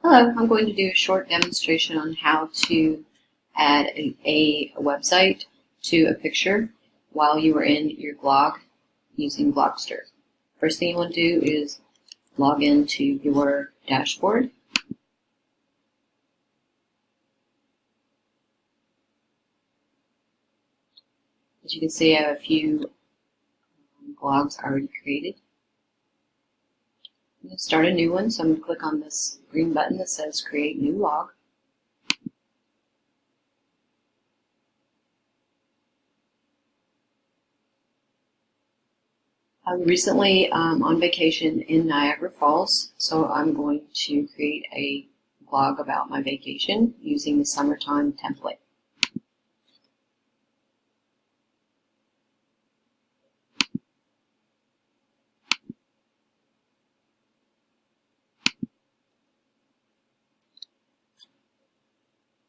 Hello, I'm going to do a short demonstration on how to add a website to a picture while you are in your blog using Blogster. First thing you want to do is log into your dashboard. As you can see, I have a few blogs already created. I'm going to start a new one, so I'm going to click on this green button that says Create New Log. I'm recently on vacation in Niagara Falls, so I'm going to create a blog about my vacation using the summertime template.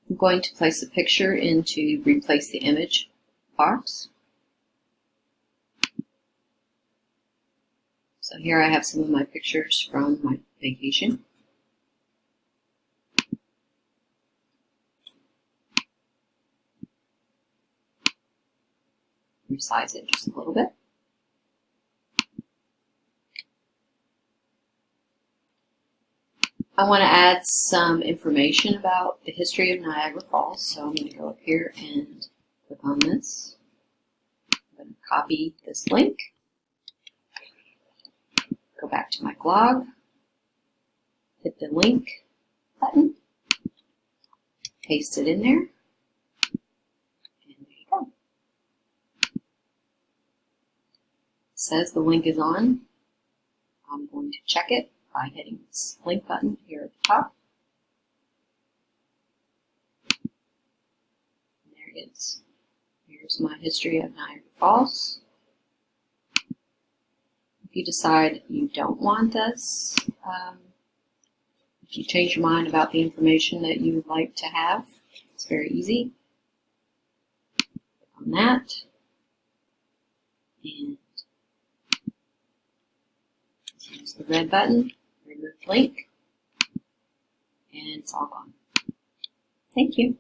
I'm going to place a picture into Replace the Image box. So here I have some of my pictures from my vacation. Resize it just a little bit. I want to add some information about the history of Niagara Falls, so I'm going to go up here and click on this. I'm going to copy this link, go back to my blog, hit the link button, paste it in there, and there you go. It says the link is on. I'm going to check it by hitting this link button here at the top. And there it is. Here's my history of Niagara Falls. If you decide you don't want this, if you change your mind about the information that you would like to have, it's very easy. Click on that. And use the red button, remove link, and it's all gone. Thank you.